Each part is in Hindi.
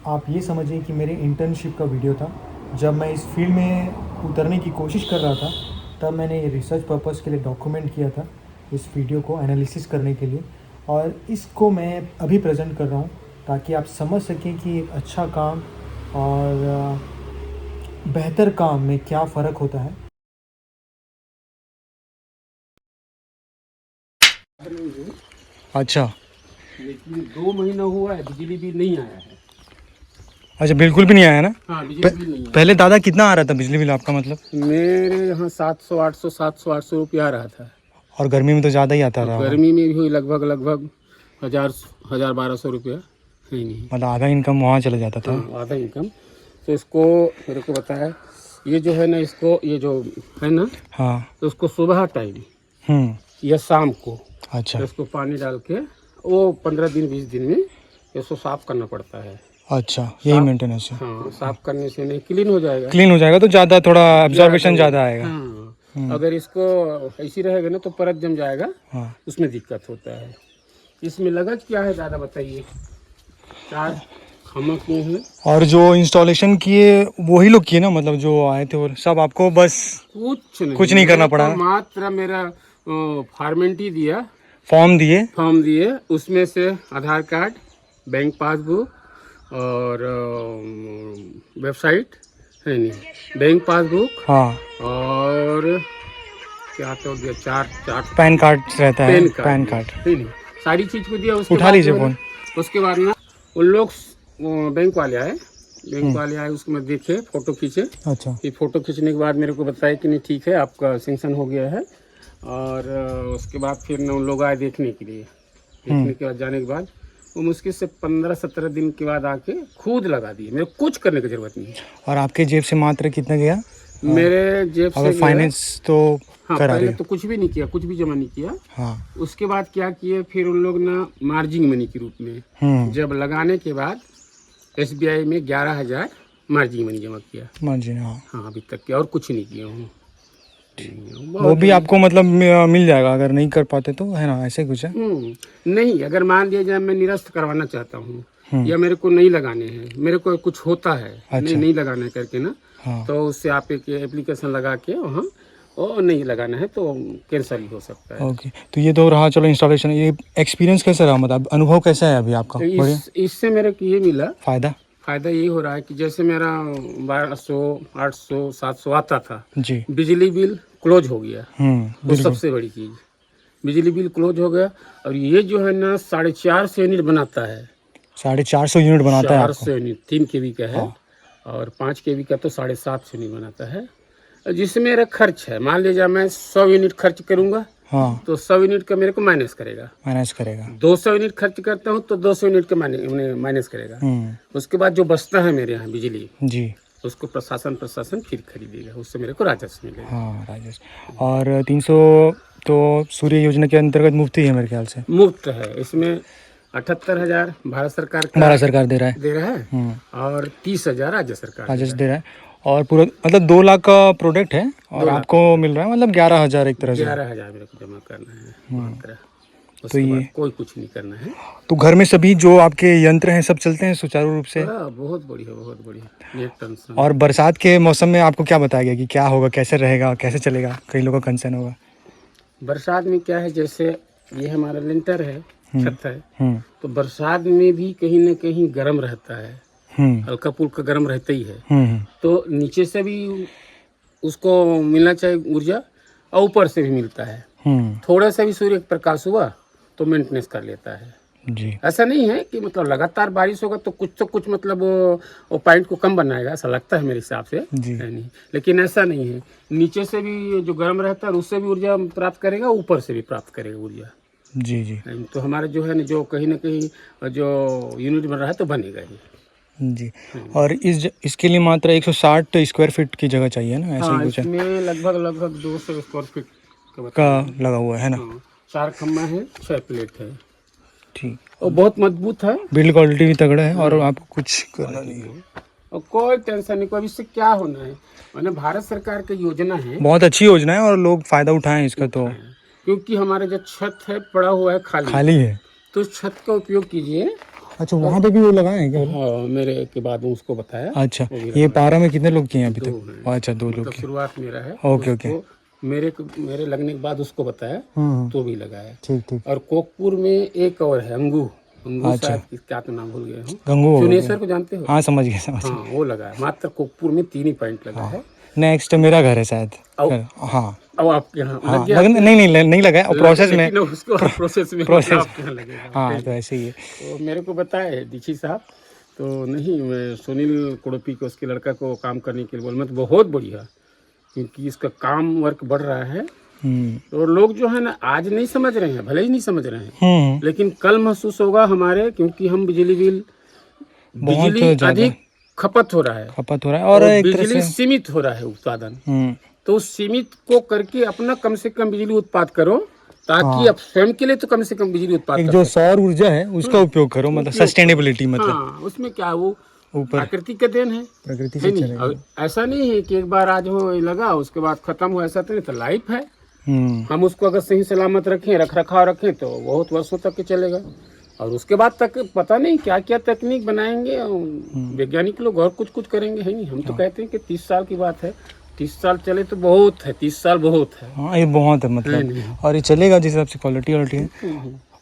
आप ये समझिए कि मेरे इंटर्नशिप का वीडियो था। जब मैं इस फील्ड में उतरने की कोशिश कर रहा था, तब मैंने ये रिसर्च पर्पस के लिए डॉक्यूमेंट किया था इस वीडियो को एनालिसिस करने के लिए, और इसको मैं अभी प्रेजेंट कर रहा हूँ ताकि आप समझ सकें कि एक अच्छा काम और बेहतर काम में क्या फ़र्क होता है। अच्छा। लेकिन 2 महीना हुआ है, बिजली बिल नहीं आया है। अच्छा, बिल्कुल भी नहीं आया ना? हाँ, बिजली बिल नहीं आया। पहले दादा कितना आ रहा था बिजली बिल आपका, मतलब? मेरे यहाँ 700 800 रुपया आ रहा था। और गर्मी में तो ज़्यादा ही आता और रहा। गर्मी में भी लगभग 1000 1200 रुपया है नहीं। मतलब आधा इनकम वहाँ चला जाता था। हाँ, आधा इनकम। तो इसको मेरे को बताया, ये जो है ना, इसको ये जो है ना, हाँ। तो उसको सुबह टाइम या शाम को अच्छा। तो इसको पानी डाल के वो 15 दिन 20 दिन में इसको साफ करना पड़ता है। अच्छा, यही मेंटेनेंस है। हाँ, साफ करने से नहीं क्लीन हो जाएगा। क्लीन हो जाएगा तो ज़्यादा थोड़ा एब्जॉर्बेशन ज़्यादा आएगा। हाँ, अगर इसको ऐसी रहेगा ना तो परत जम जाएगा। हाँ। उसमें दिक्कत होता है। इसमें लागत क्या है दादा बताइए? 4 खम्मा किए हैं। और जो इंस्टॉलेशन किए वही लोग किए ना, मतलब जो आए थे और सब आपको बस कुछ नहीं करना मेरे पड़ा? को मात्र मेरा फॉर्मेलिटी दिया, फॉर्म दिए। फॉर्म दिए, उसमें से आधार कार्ड, बैंक पासबुक और वेबसाइट है नहीं, बैंक पासबुक। हाँ। और क्या तो दिया, चार पैन कार्ड रहता है। पैन दिया, कार्ड। है नहीं, सारी चीज़ को दिया। उसके उठा बाद लीजिए जो है फोन। ना, उसके बाद ना उन लोग बैंक वाले आए, उसको मैं देखे, फोटो खींचे। अच्छा। ये फोटो खींचने के बाद मेरे को बताया कि नहीं ठीक है, आपका सेंक्शन हो गया है। और उसके बाद फिर ना उन लोग आए देखने के लिए। देखने के बाद जाने के बाद वो मुश्किल से 15 17 दिन के बाद आके खुद लगा दिए। मेरे को कुछ करने की जरूरत नहीं है। और आपके जेब से मात्र कितना गया? मेरे जेब से अगर फाइनेंस तो हाँ, करा पहले रहे? तो कुछ भी नहीं किया, कुछ भी जमा नहीं किया। हाँ। उसके बाद क्या किए, फिर उन लोग ना मार्जिन मनी के रूप में जब लगाने के बाद SBI में 11,000 मार्जिन मनी जमा किया। मार्जिन। हाँ। हाँ, अभी तक किया और कुछ नहीं किया हूँ। वो भी आपको मतलब मिल जाएगा अगर नहीं कर पाते तो, है ना? ऐसे कुछ है? नहीं, अगर मान लिया जाए मैं निरस्त करवाना चाहता हूँ या मेरे को नहीं लगाने हैं, मेरे को कुछ होता है, अच्छा। नहीं लगाना करके ना, हाँ। तो उससे आप एक एप्लीकेशन लगा के वहाँ और नहीं लगाना है तो कैंसिल ही हो सकता है। ओके, तो ये तो रहा चलो इंस्टॉलेशन। ये एक्सपीरियंस कैसा रहा, मतलब अनुभव कैसा है अभी आपका? तो बढ़िया। इससे मेरे को ये मिला फ़ायदा। ये हो रहा है कि जैसे मेरा 1200 800 700 आता था, जी। बिजली बिल क्लोज हो गया। वो बिल्कुल। सबसे बड़ी चीज़, बिजली बिल क्लोज हो गया। और ये जो है ना 450 यूनिट बनाता है। 450 यूनिट बनाता है आपको? 400 यूनिट 3 kV का है। हाँ। और 5 kV का तो 750 यूनिट बनाता है। जिसमें मेरा खर्च है, मान लीजिए मैं 100 यूनिट खर्च करूंगा, हाँ। तो 100 यूनिट का मेरे को माइनस करेगा। 200 यूनिट खर्च करता हूँ तो 200 यूनिट का माइनस करेगा। उसके बाद जो बचता है मेरे यहाँ बिजली, जी। उसको प्रशासन फिर खरीदेगा, उससे मेरे को राजस्व मिलेगा। हाँ, राजस्व। और 300 तो सूर्य योजना के अंतर्गत मुफ्त ही है मेरे ख्याल से। मुफ्त है। इसमें 78,000 भारत सरकार दे रहा है और 30,000 राज्य सरकार राजस्व दे रहा है। और पूरा मतलब 2 लाख का प्रोडक्ट है और 2 लाख आपको मिल रहा है मतलब 11,000 एक तरह से। 11,000 मेरे को जमा करना है मात्र। तो उसके ये बाद कोई कुछ नहीं करना है। तो घर में सभी जो आपके यंत्र हैं सब चलते हैं सुचारू रूप से? बहुत बढ़िया, नेट टेंशन। और बरसात के मौसम में आपको क्या बताया गया कि क्या होगा, कैसे रहेगा, कैसे चलेगा? कई लोगों का कंसर्न होगा। बरसात में क्या है, जैसे ये हमारा लिंटर है, छत है, तो बरसात में भी कहीं ना कहीं गर्म रहता है, हल्का फुल्का गर्म रहता ही है। तो नीचे से भी उसको मिलना चाहिए ऊर्जा और ऊपर से भी मिलता है। थोड़ा सा भी सूर्य प्रकाश हुआ तो मेंटेनेंस कर लेता है जी। ऐसा नहीं है कि मतलब लगातार बारिश होगा तो कुछ मतलब वो पॉइंट को कम बनाएगा, ऐसा लगता है मेरे हिसाब से, है नहीं। लेकिन ऐसा नहीं है, नीचे से भी जो गर्म रहता है उससे भी ऊर्जा प्राप्त करेगा, ऊपर से भी प्राप्त करेगा ऊर्जा। जी। जी। तो हमारा जो है ना, जो कहीं ना कहीं जो यूनिट बन रहा है तो बनेगा ही। जी। और इसके लिए मात्र 160 स्क्वायर फीट की जगह चाहिए ना, ऐसा ही कुछ है? इसमें लगभग 200 स्क्वायर फीट का लगा हुआ है ना? 4 खम्बा है, 6 प्लेट है। ठीक। और बहुत मजबूत है, बिल्ड क्वालिटी भी तगड़ा है और आपको कुछ करना नहीं है और कोई टेंशन नहीं। कोई इससे क्या होना है, मैंने भारत सरकार की योजना है, बहुत अच्छी योजना है और लोग फ़ायदा उठाएं इसका। तो क्योंकि हमारा जो छत है पड़ा हुआ है खाली है तो छत का उपयोग कीजिए अच्छा, वहाँ पे भी वो लगाए हैं क्या? हाँ, मेरे के बाद उसको बताया। अच्छा, वो भी ये पारा में कितने लोग किए हैं अभी 2 तक? हैं। अच्छा, 2 लोग मतलब किए। शुरुआत मेरा है। Okay, okay. उसको मेरे लगने के बाद उसको बताया, तो भी लगाया। ठीक ठीक। और कोकपुर में एक और है, अंगू अच्छा। शायद, क्या तो नाम भूल गए हूँ। गंगू होगा चुनेसर क्या? को जानते हो? हाँ, समझ गया, समझ हाँ, गया। वो लगा है। मात्र कोकपुर में 3 ही पॉइंट लगा है। नेक्स्ट मेरा घर है शायद। औ- हाँ अब आपके यहाँ हाँ, लग गया? नहीं नहीं नहीं लगा है, प्रोसेस में। लेकिन उसको प्रोसेस में प्रोसेस। आपके यहाँ लगेगा। हाँ, तो ऐसे ही है। तो मेरे को बताए दीक्षित साहब, तो नहीं, मैं सुनील कुड़पी को, उसके लड़का को काम करने के लिए बोल, मैं तो बहुत बढ़िया, क्योंकि इसका काम वर्क बढ़ रहा है। और लोग जो है ना, आज नहीं समझ रहे हैं, भले ही नहीं समझ रहे हैं, लेकिन कल महसूस होगा हमारे, क्योंकि हम बिजली अधिक खपत हो रहा है, और एक तरह बिजली से सीमित हो रहा है उत्पादन। तो उस सीमित को करके अपना कम से कम बिजली उत्पाद करो, ताकि आप स्वयं के लिए तो कम से कम बिजली उत्पाद एक जो सौर ऊर्जा है उसका उपयोग करो, मतलब सस्टेनेबिलिटी, मतलब हाँ, उसमें क्या, वो ऊपर प्राकृतिक का देन है, प्रकृति है से नहीं? चलेगा। और ऐसा नहीं है कि एक बार आज हो लगा उसके बाद खत्म हो, ऐसा तो नहीं। तो लाइफ है, हम उसको अगर सही सलामत रखें, रख रखाव रखें, तो बहुत वर्षों तक के चलेगा। और उसके बाद तक पता नहीं क्या क्या तकनीक बनाएंगे वैज्ञानिक लोग, और कुछ कुछ करेंगे, है नहीं? हम तो कहते हैं कि 30 साल की बात है, 30 साल चले तो बहुत है, 30 साल बहुत है। हाँ, ये बहुत है मतलब, और ये चलेगा जिस हिसाब से क्वालिटी है।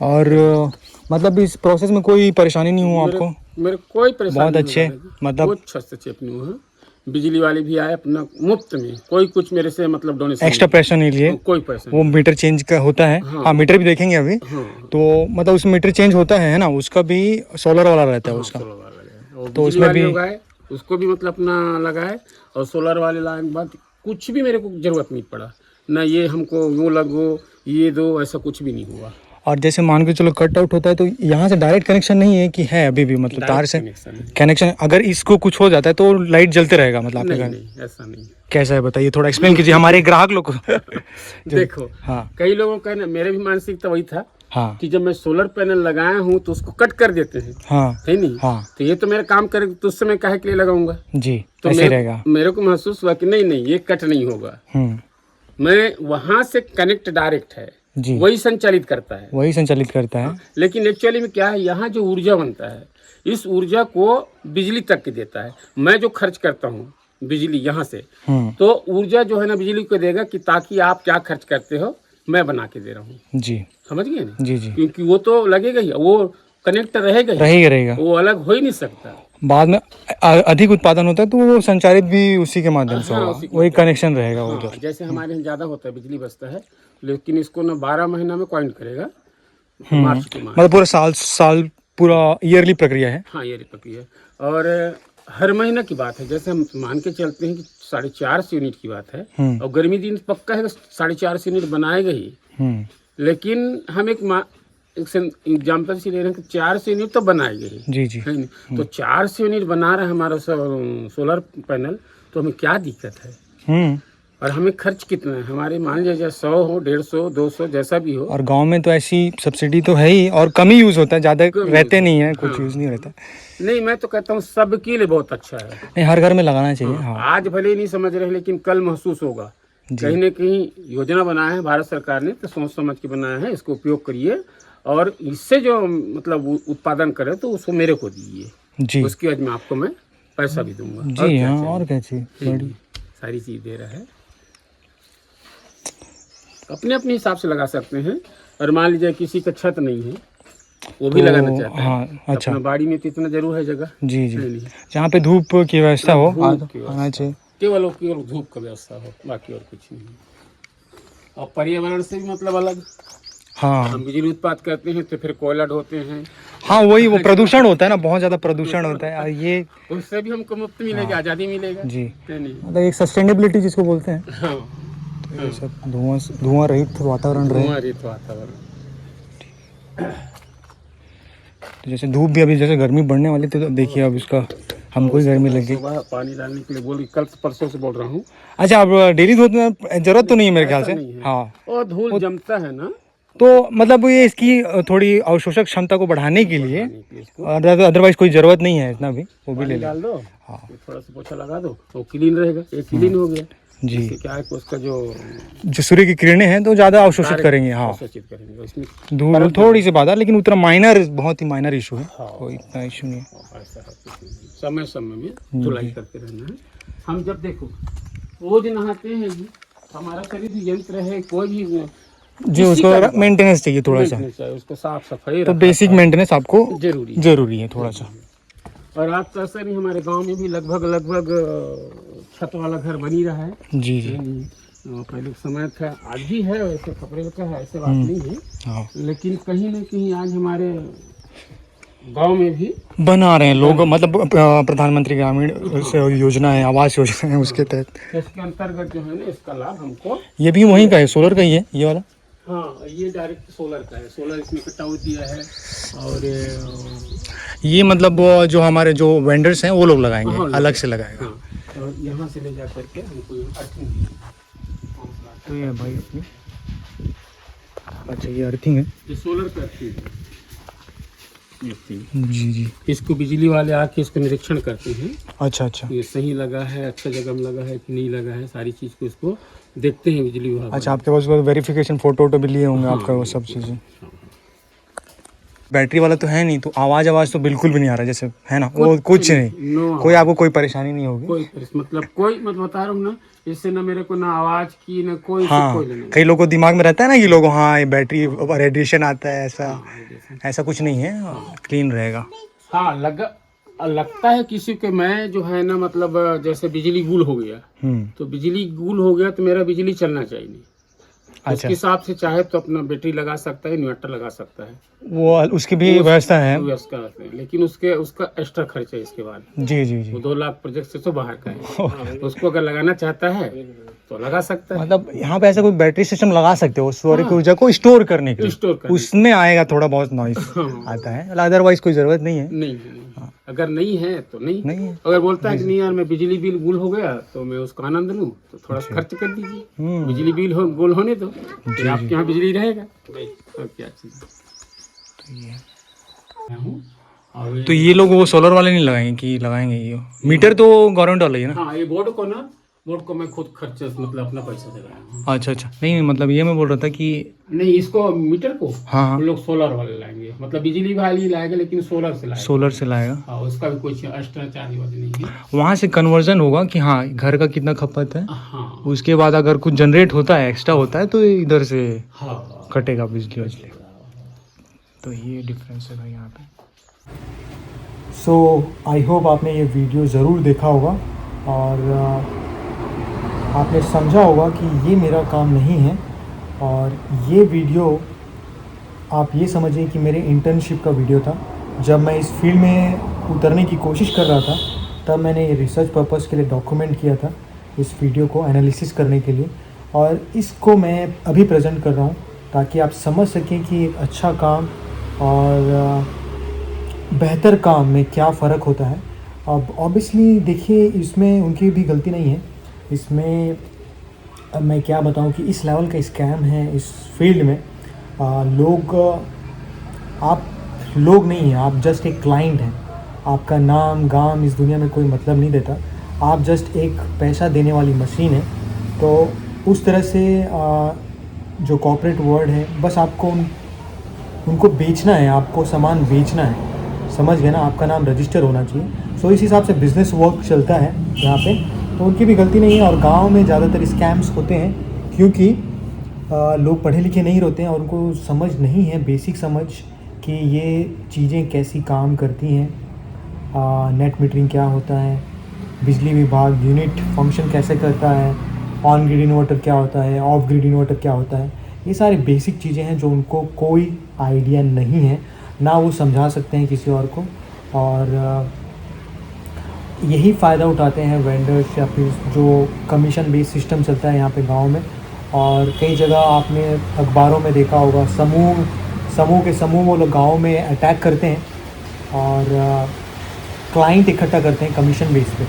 और मतलब इस प्रोसेस में कोई परेशानी नहीं हुआ आपको? मेरे कोई परेशानी बहुत अच्छे, मतलब बहुत अच्छा से चेपनी हुआ। बिजली वाले भी आए अपना मुफ्त में, कोई कुछ मेरे से मतलब डोनेशन, एक्स्ट्रा पैसा नहीं लिए। कोई पैसा। वो मीटर चेंज का होता है। हाँ, मीटर भी देखेंगे अभी। तो मतलब उसमें मीटर चेंज होता है ना, उसका भी सोलर वाला रहता है उसका। तो उसमें भी उसको भी मतलब अपना लगाए, और सोलर वाले लगाने के बाद कुछ भी मेरे को जरूरत नहीं पड़ा ना, ये हमको वो लगो, ये दो, ऐसा कुछ भी नहीं हुआ। और जैसे मान के चलो कट आउट होता है, तो यहाँ से डायरेक्ट कनेक्शन नहीं है कि है अभी भी, मतलब तार से कनेक्शन, अगर इसको कुछ हो जाता है तो लाइट जलते रहेगा, मतलब आपके घर? नहीं, ऐसा नहीं। कैसा है बताइए, थोड़ा एक्सप्लेन कीजिए हमारे ग्राहक लोग को। देखो, हाँ, कई लोगों का ना, मेरे भी मानसिकता वही था, हाँ, कि जब मैं सोलर पैनल लगाया हूँ तो उसको कट कर देते हैं, हाँ, है नहीं? हाँ, तो ये तो मेरा काम करे, तो उस समय काहे के लिए लगाऊंगा जी, तो ऐसे रहेगा। मेरे को महसूस हुआ कि नहीं, ये कट नहीं होगा। मैं वहां से कनेक्ट डायरेक्ट है जी, वही संचालित करता है, वही संचालित करता है। लेकिन एक्चुअली में क्या है, यहाँ जो ऊर्जा बनता है, इस ऊर्जा को बिजली तक के देता है। मैं जो खर्च करता हूँ बिजली यहाँ से, तो ऊर्जा जो है ना बिजली को देगा, कि ताकि आप क्या खर्च करते हो मैं बना के दे रहा हूँ जी, समझ गए ना? जी जी, क्योंकि वो तो लगेगा ही, वो कनेक्ट रहेगा, वो अलग हो ही नहीं सकता। बाद में अधिक उत्पादन होता है तो वो संचारित भी उसी के माध्यम से होगा, वही कनेक्शन रहेगा उधर। जैसे हमारे यहाँ ज्यादा होता है, बिजली बचता है, लेकिन इसको ना 12 महीना में पॉइंट करेगा, मार्च के मार्च, मतलब पूरा साल पूरा ईयरली प्रक्रिया है। हाँ, ये प्रक्रिया। और हर महीना की बात है, जैसे हम मान के चलते हैं कि 450 यूनिट की बात है, और गर्मी दिन पक्का है 450 यूनिट बनाएगा ही, लेकिन हम एक एग्जाम्पल से ले रहे हैं कि 400 यूनिट तो बनाएंगे ही, जी जी, है नहीं? तो 400 यूनिट बना रहा है हमारा सोलर पैनल, तो हमें क्या दिक्कत है? और हमें खर्च कितना है? हमारे मान लीजिए 100 हो, 150, 200, जैसा भी हो। और गांव में तो ऐसी सब्सिडी तो है ही, और कम ही यूज होता है, ज्यादा रहते नहीं है, कुछ यूज नहीं रहता। नहीं, मैं तो कहता हूँ सबके लिए बहुत अच्छा है। नहीं, हर घर में लगाना चाहिए। हाँ, आज भले ही नहीं समझ रहे, लेकिन कल महसूस होगा। कहीं न कहीं योजना बनाया है भारत सरकार ने, तो सोच समझ के बनाया है, इसको उपयोग करिए, और इससे जो मतलब उत्पादन करे तो उसको मेरे को दीजिए जी, उसकी वजह में आपको मैं पैसा भी दूंगा जी। हाँ, और क्या चाहिए, सारी चीज दे रहा है। अपने अपने हिसाब से लगा सकते हैं। और मान लीजिए किसी का छत नहीं है, वो भी लगाना चाहता है। हाँ, अच्छा, अपना बाड़ी में तो इतना जरूर है जगह, जी जी, जहाँ पे धूप की व्यवस्था हो, आना चाहिए, केवल धूप का व्यवस्था हो, बाकी और कुछ नहीं। और पर्यावरण से भी मतलब अलग। हाँ, हम बिजली उत्पाद करते हैं तो फिर कोयला ढोते हैं। हाँ, वही वो प्रदूषण होता है ना, बहुत ज्यादा प्रदूषण होता है, और ये उससे भी हमको मुफ्त मिलेगा, आज़ादी मिलेगा जी, नहीं? मतलब एक सस्टेनेबिलिटी जिसको बोलते हैं। हाँ, तो ये सब धुआं रहित वातावरण रहे। धुआं रहित वातावरण। तो जैसे धूप भी अभी जैसे गर्मी बढ़ने वाली थी, तो देखिए अब इसका हमको ही गर्मी लगी। पानी डालने के लिए बोल, कल परसों से बोल रहा हूँ। अच्छा, अब डेली धोने जरूरत तो नहीं है मेरे ख्याल से। हाँ, और धूल जमता है ना, तो मतलब ये इसकी थोड़ी अवशोषक क्षमता को बढ़ाने के लिए, अदरवाइज कोई जरूरत नहीं है इतना भी, वो भी ले डाल दो। हाँ, थोड़ा सा पोछा लगा दो तो क्लीन रहेगा, ये क्लीन हो गया। जी। इससे क्या है कि उसका जो सूर्य की किरणें हैं तो ज़्यादा अवशोषित करेंगे। हाँ, अवशोषित करेंगे इसमें धूल थोड़ी सी बात है, लेकिन उतना माइनर, बहुत ही माइनर इशू है। हाँ। कोई इतना इशू नहीं है। ऐसा है कुछ नहीं। समय समय में धुलाई करते रहना है। हम जब देखो रोज नहाते हैं जी, हमारा शरीर भी यंत्र है, कोई भी जो उसको मेंटेनेंस चाहिए थोड़ा सा, चाहिए, उसको साफ सफाई तो बेसिक मेंटेनेंस आपको जरूरी है थोड़ा सा। और आज तो ऐसा नहीं, हमारे गांव में भी लगभग छत वाला घर बनी रहा है। जी जी। पहले समय था, आज भी है, वैसे खपरे का है, ऐसे बात नहीं है। हाँ। लेकिन कहीं न कहीं आज हमारे गांव में भी बना रहे हैं लोग, मतलब प्रधानमंत्री ग्रामीण योजना है, आवास योजना है, उसके तहत इसके अंतर्गत जो है ना, इसका लाभ हमको। ये भी वहीं का है, सोलर का ही है ये वाला। हाँ, ये डायरेक्ट सोलर का है, सोलर इसमें कटाव दिया है। और ये मतलब जो हमारे जो वेंडर्स हैं वो लोग लगाएंगे, हाँ, अलग से लगाएगा। हाँ, और यहाँ से ले जा करके हमको अर्थिंग। तो ये भाई अपनी, अच्छा ये अर्थिंग है, ये सोलर का अर्थिंग है। जी जी। इसको बिजली वाले आके इसको निरीक्षण करते हैं। अच्छा अच्छा। ये सही लगा है, अच्छा जगह में लगा है कि नहीं लगा है, सारी चीज़ को इसको देखते हैं बिजली विभाग। अच्छा, आपके पास वेरिफिकेशन फोटो वोटो भी लिए होंगे आपका, वो सब चीज़ें। बैटरी वाला तो है नहीं, तो आवाज़ तो बिल्कुल भी नहीं आ रहा जैसे, है ना? वो कुछ नहीं, कोई आपको कोई परेशानी नहीं होगी। कोई मत बता रहा हूँ ना, इससे ना मेरे को ना आवाज़ की ना कोई। हाँ, कई लोगों को दिमाग में रहता है ना कि लोगों, हाँ ये बैटरी रेडिएशन आता है, ऐसा कुछ नहीं है, क्लीन रहेगा। हाँ, लगता है किसी के, मैं जो है ना, मतलब जैसे बिजली गुल हो गया, तो बिजली गुल हो गया तो मेरा बिजली चलना चाहिए नहीं। अच्छा। उसके हिसाब से चाहे तो अपना बैटरी लगा सकता है, इन्वर्टर लगा सकता है, वो उसकी भी व्यवस्था है। लेकिन उसका एक्स्ट्रा खर्च है इसके बाद। जी जी जी। वो 2 लाख प्रोजेक्ट से तो बाहर का है। उसको अगर लगाना चाहता है तो लगा सकता है। मतलब यहाँ पे ऐसा कोई बैटरी सिस्टम लगा सकते हो सौर की ऊर्जा को स्टोर करने के लिए, उसमें आएगा थोड़ा बहुत नॉइस आता है, अदरवाइज कोई जरूरत नहीं है। नहीं, अगर नहीं है तो नहीं है। अगर बोलता है कि नहीं यार, मैं बिजली बिल गुल हो गया तो मैं उसका आनंद लूँ, तो थोड़ा सा खर्च कर दीजिए, बिजली बिल गुल होने दो, फिर आपके यहाँ बिजली रहेगा। और क्या चीज़ तो ये लोग वो सोलर वाले नहीं लगाएंगे कि लगाएंगे? ये मीटर तो गवर्नमेंट वाला ही है ना? हाँ, ये बोर्ड को मैं खुद खर्च, मतलब अपना पैसा दे रहा हूँ। अच्छा अच्छा। नहीं, मतलब ये मैं बोल रहा था कि नहीं, इसको मीटर को हाँ हम लोग सोलर वाले लाएंगे, मतलब बिजली वाली लाएंगे, लेकिन सोलर से लाएगा। हाँ, उसका भी कुछ एक्स्ट्रा चार्ज नहीं है। वहाँ से कन्वर्जन होगा कि हाँ घर का कितना खपत है। हाँ, उसके उसके बाद अगर कुछ जनरेट होता है, एक्स्ट्रा होता है, तो इधर से हाँ कटेगा बिजली वजली। तो ये डिफरेंस है भाई यहाँ पे। सो आई होप आपने ये वीडियो ज़रूर देखा होगा और आपने समझा होगा कि ये मेरा काम नहीं है। और ये वीडियो आप ये समझिए कि मेरे इंटर्नशिप का वीडियो था। जब मैं इस फील्ड में उतरने की कोशिश कर रहा था, तब मैंने ये रिसर्च पर्पस के लिए डॉक्यूमेंट किया था, इस वीडियो को एनालिसिस करने के लिए। और इसको मैं अभी प्रेजेंट कर रहा हूँ ताकि आप समझ सकें कि एक अच्छा काम और बेहतर काम में क्या फ़र्क होता है। अब ऑब्वियसली देखिए, इसमें उनकी भी गलती नहीं है। इसमें अब मैं क्या बताऊं कि इस लेवल का स्कैम है इस फील्ड में। आप लोग नहीं हैं, आप जस्ट एक क्लाइंट हैं। आपका नाम गाम इस दुनिया में कोई मतलब नहीं देता, आप जस्ट एक पैसा देने वाली मशीन है। तो उस तरह से जो कॉर्पोरेट वर्ल्ड है, बस आपको उनको बेचना है, आपको सामान बेचना है, समझ गए ना? आपका नाम रजिस्टर होना चाहिए। सो इस हिसाब से बिज़नेस वर्क चलता है यहाँ पे, तो उनकी भी गलती नहीं है। और गांव में ज़्यादातर स्कैम्स होते हैं क्योंकि लोग पढ़े लिखे नहीं होते हैं और उनको समझ नहीं है, बेसिक समझ कि ये चीज़ें कैसी काम करती हैं। नेट मीटरिंग क्या होता है, बिजली विभाग यूनिट फंक्शन कैसे करता है, ऑन ग्रिड इन्वर्टर क्या होता है, ऑफ ग्रिड इन्वर्टर क्या होता है, ये सारी बेसिक चीज़ें हैं जो उनको कोई आइडिया नहीं है, ना वो समझा सकते हैं किसी और को। और यही फ़ायदा उठाते हैं वेंडर्स या फिर जो कमीशन बेस्ड सिस्टम चलता है यहाँ पे गांव में। और कई जगह आपने अखबारों में देखा होगा, समूह वो लोग गाँव में अटैक करते हैं और क्लाइंट इकट्ठा करते हैं कमीशन बेस पे।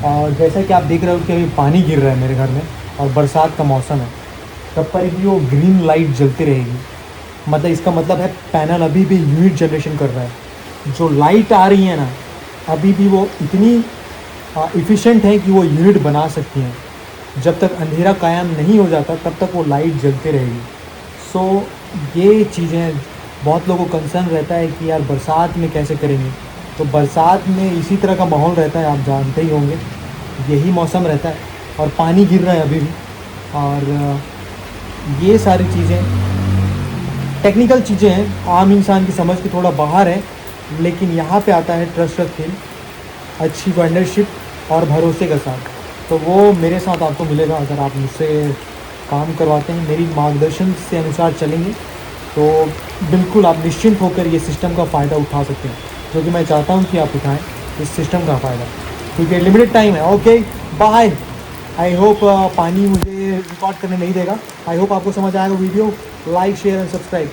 और जैसा कि आप देख रहे हो कि अभी पानी गिर रहा है मेरे घर में और बरसात का मौसम है, तब पर भी वो ग्रीन लाइट जलती रहेगी। मतलब इसका मतलब है पैनल अभी भी यूनिट जनरेशन कर रहा है। जो लाइट आ रही है ना, अभी भी वो इतनी इफ़िशेंट है कि वो यूनिट बना सकती हैं। जब तक अंधेरा कायम नहीं हो जाता तब तक वो लाइट जलती रहेगी। सो ये चीज़ें बहुत लोगों को कंसर्न रहता है कि यार बरसात में कैसे करेंगे। तो बरसात में इसी तरह का माहौल रहता है, आप जानते ही होंगे, यही मौसम रहता है और पानी गिर रहा है अभी भी। और ये सारी चीज़ें टेक्निकल चीज़ें हैं, आम इंसान की समझ के थोड़ा बाहर है, लेकिन यहाँ पे आता है ट्रस्ट फील, अच्छी वेंडरशिप और भरोसे के साथ। तो वो मेरे साथ आपको मिलेगा अगर आप मुझसे काम करवाते हैं, मेरी मार्गदर्शन से अनुसार चलेंगे तो बिल्कुल आप निश्चिंत होकर ये सिस्टम का फ़ायदा उठा सकते हैं, जो कि मैं चाहता हूँ कि आप उठाएं इस सिस्टम का फ़ायदा, क्योंकि लिमिटेड टाइम है। Okay bye. आई होप पानी मुझे रिकॉर्ड करने नहीं देगा। आई होप आपको समझ आएगा video. Like share and subscribe.